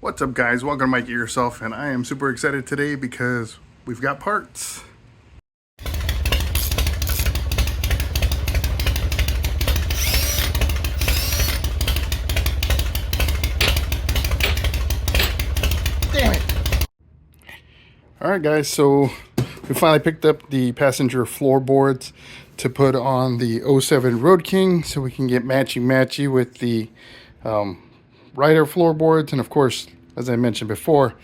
What's up, guys? Welcome to Make It Yourself, and I am super excited today because we've got parts. Damn it! Alright guys, so we finally picked up the passenger floorboards to put on the '07 Road King so we can get matchy-matchy with the rider floorboards. And of course, as I mentioned before,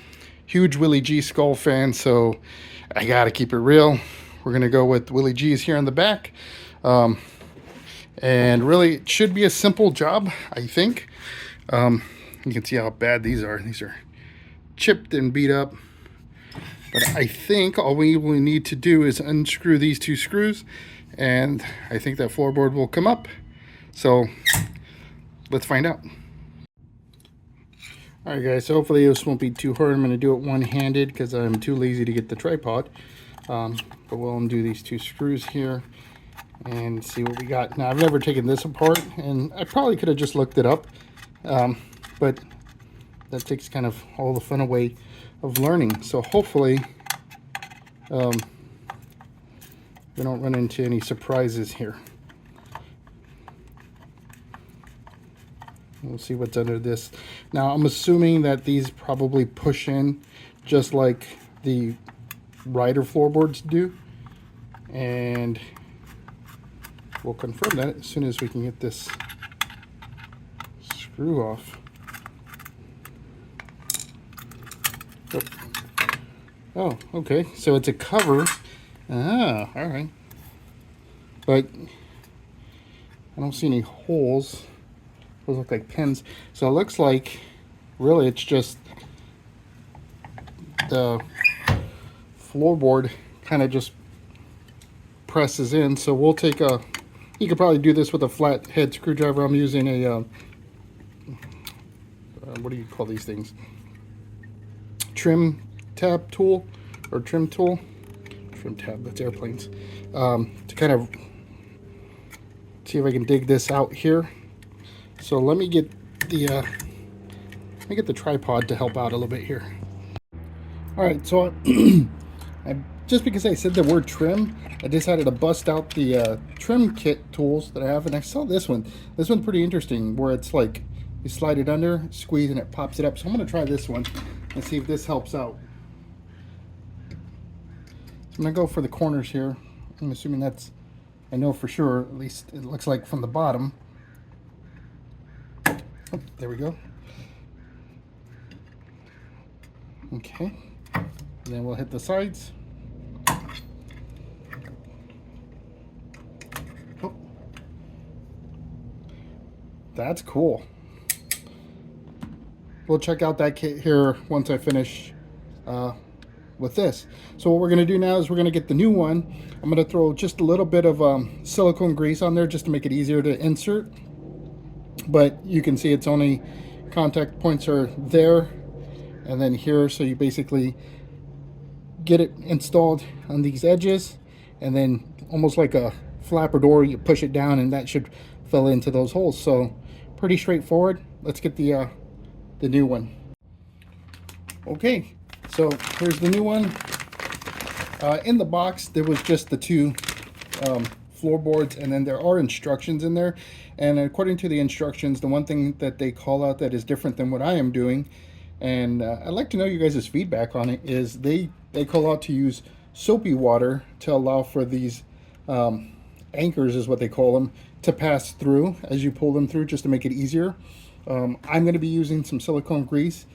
huge Willie G skull fan, so I gotta keep it real. We're gonna go with Willie G's here in the back. And really, it should be a simple job, I think. You can see how bad these are. These are chipped and beat up. But I think all we will need to do is unscrew these two screws, and I think that floorboard will come up. So let's find out. Alright guys, so hopefully this won't be too hard. I'm going to do it one-handed because I'm too lazy to get the tripod. But we'll undo these two screws here and see what we got. Now, I've never taken this apart, and I probably could have just looked it up. But that takes kind of all the fun away of learning. So hopefully we don't run into any surprises here. We'll see what's under this. Now, I'm assuming that these probably push in just like the rider floorboards do, and we'll confirm that as soon as we can get this screw off. Oh, okay, so it's a cover. Ah, all right. But I don't see any holes. Those look like pins. So it looks like really it's just the floorboard kind of just presses in. So we'll take a, you could probably do this with a flat head screwdriver. I'm using a, what do you call these things? Trim tab tool or trim tool. Trim tab, that's airplanes. To kind of see if I can dig this out here. So let me get the tripod to help out a little bit here. All right, so just because I said the word trim, I decided to bust out the trim kit tools that I have, and I saw this one. This one's pretty interesting, where it's like you slide it under, squeeze, and it pops it up. So I'm going to try this one and see if this helps out. So I'm going to go for the corners here. I'm assuming that's, I know for sure, at least it looks like from the bottom. Oh, there we go. Okay, and then we'll hit the sides. Oh, that's cool. We'll check out that kit here once I finish with this. So what we're going to do now is we're going to get the new one. I'm going to throw just a little bit of silicone grease on there just to make it easier to insert. But you can see it's only contact points are there and then here, so you basically get it installed on these edges, and then almost like a flapper door, you push it down and that should fill into those holes. So pretty straightforward. Let's get the new one. Okay, so here's the new one. In the box there was just the two floorboards, and then there are instructions in there, and according to the instructions, the one thing that they call out that is different than what I am doing, and I'd like to know you guys' feedback on it, is they call out to use soapy water to allow for these anchors, is what they call them, to pass through as you pull them through, just to make it easier. I'm going to be using some silicone grease,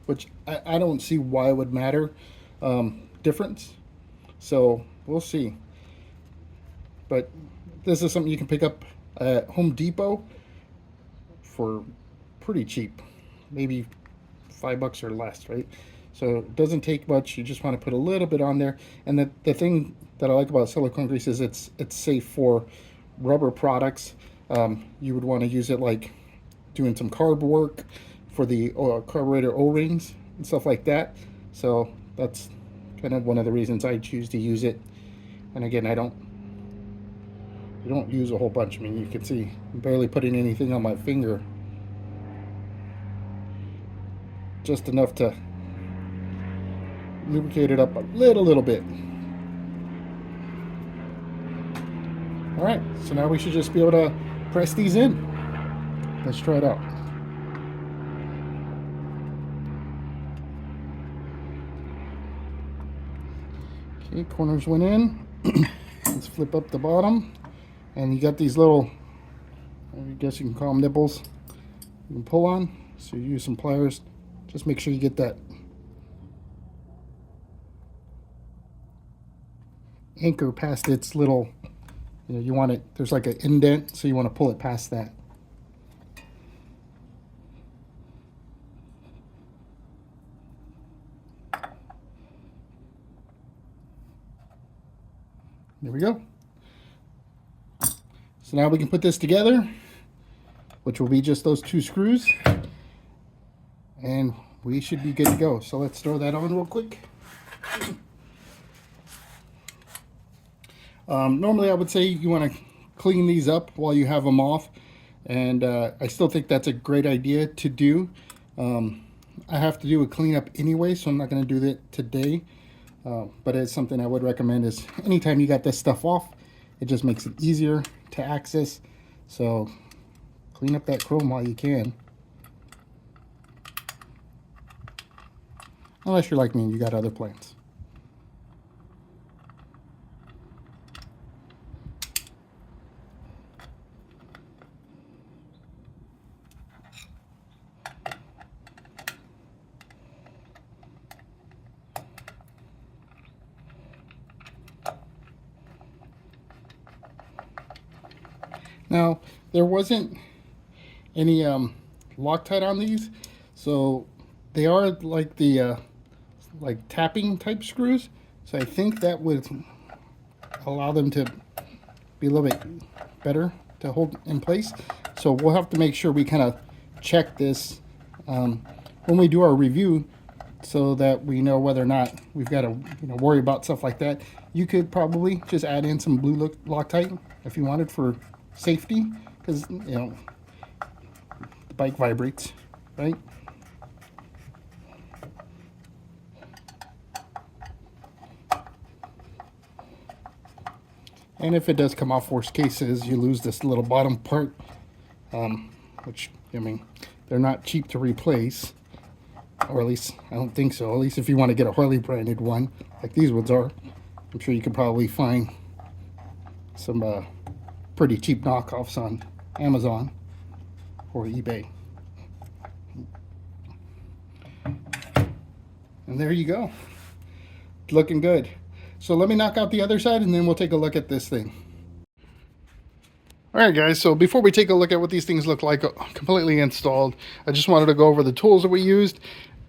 which I don't see why it would matter difference, so we'll see. But this is something you can pick up at Home Depot for pretty cheap, maybe $5 or less, right? So it doesn't take much. You just want to put a little bit on there. And the thing that I like about silicone grease is it's safe for rubber products. You would want to use it like doing some carb work for the carburetor O-rings and stuff like that. So that's kind of one of the reasons I choose to use it. And again, I don't use a whole bunch. I mean, you can see I'm barely putting anything on my finger. just enough to lubricate it up a little bit. All right, so now we should just be able to press these in. Let's try it out. Okay, corners went in. Let's flip up the bottom, and you got these little, I guess you can call them nipples, you can pull on. So you use some pliers. Just make sure you get that anchor past its little, you want it, there's like an indent, so you want to pull it past that. There we go. So now we can put this together, which will be just those 2 screws, and we should be good to go. So let's throw that on real quick. Normally I would say you want to clean these up while you have them off, and I still think that's a great idea to do. I have to do a cleanup anyway, so I'm not going to do that today. But it's something I would recommend is anytime you got this stuff off, it just makes it easier to access. So clean up that chrome while you can. Unless you're like me and you got other plans. Now, there wasn't any Loctite on these, so they are like the like tapping type screws. So I think that would allow them to be a little bit better to hold in place. So we'll have to make sure we kind of check this when we do our review, so that we know whether or not we've got to worry about stuff like that. You could probably just add in some blue Loctite if you wanted for safety, because the bike vibrates, right? And if it does come off, worst cases, you lose this little bottom part, which, I mean, they're not cheap to replace, or at least I don't think so. At least if you want to get a Harley branded one, like these ones are, I'm sure you could probably find some pretty cheap knockoffs on Amazon or eBay. And there you go. Looking good. So let me knock out the other side and then we'll take a look at this thing. Alright guys, so before we take a look at what these things look like completely installed, I just wanted to go over the tools that we used.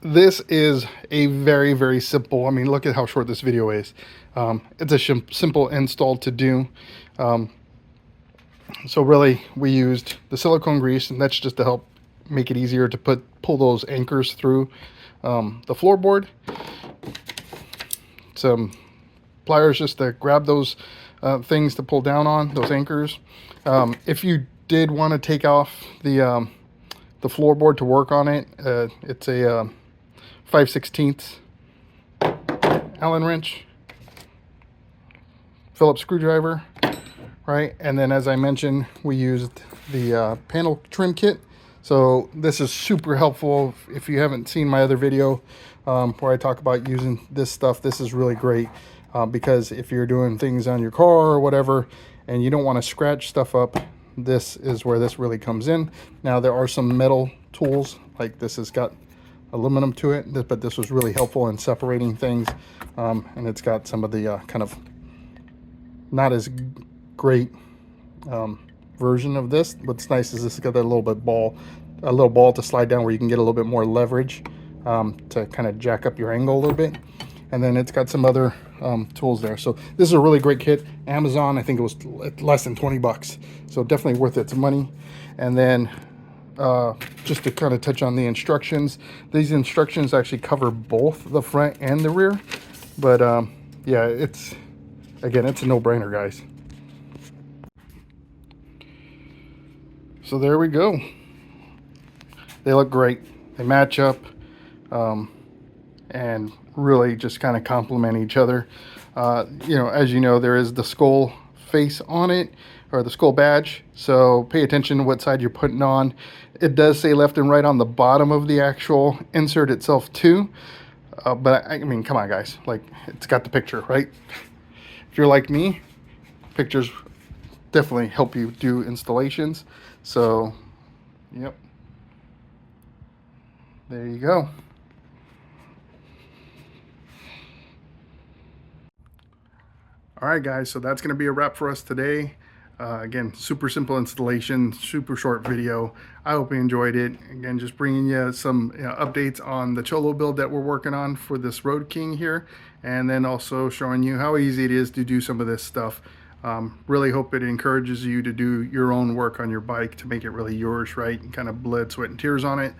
This is a very, very simple, I mean, look at how short this video is. It's a simple install to do. So really, we used the silicone grease, and that's just to help make it easier to pull those anchors through the floorboard. Some pliers just to grab those things to pull down on, those anchors. If you did want to take off the floorboard to work on it, it's a 5/16 Allen wrench, Phillips screwdriver, right? And then, as I mentioned, we used the panel trim kit. So this is super helpful. If you haven't seen my other video where I talk about using this stuff, this is really great because if you're doing things on your car or whatever and you don't want to scratch stuff up, this is where this really comes in. Now there are some metal tools, like this has got aluminum to it, but this was really helpful in separating things, and it's got some of the kind of not as great version of this. What's nice is this has got that little ball to slide down where you can get a little bit more leverage to kind of jack up your angle a little bit. And then it's got some other tools there. So this is a really great kit. Amazon, I think it was less than 20 bucks. So definitely worth its money. And then just to kind of touch on the instructions, these instructions actually cover both the front and the rear. But yeah, it's a no-brainer, guys. So there we go. They look great. They match up. and really just kind of complement each other. You know, as you know, there is the skull face on it, or the skull badge, so pay attention to what side you're putting on. It does say left and right on the bottom of the actual insert itself too, but I mean, come on guys, like, it's got the picture, right? If you're like me, pictures definitely help you do installations. So yep, there you go. All right, guys, so that's going to be a wrap for us today. Again, super simple installation, super short video. I hope you enjoyed it. Again, just bringing you some updates on the Cholo build that we're working on for this Road King here, and then also showing you how easy it is to do some of this stuff. Really hope it encourages you to do your own work on your bike to make it really yours, right? And kind of blood, sweat, and tears on it.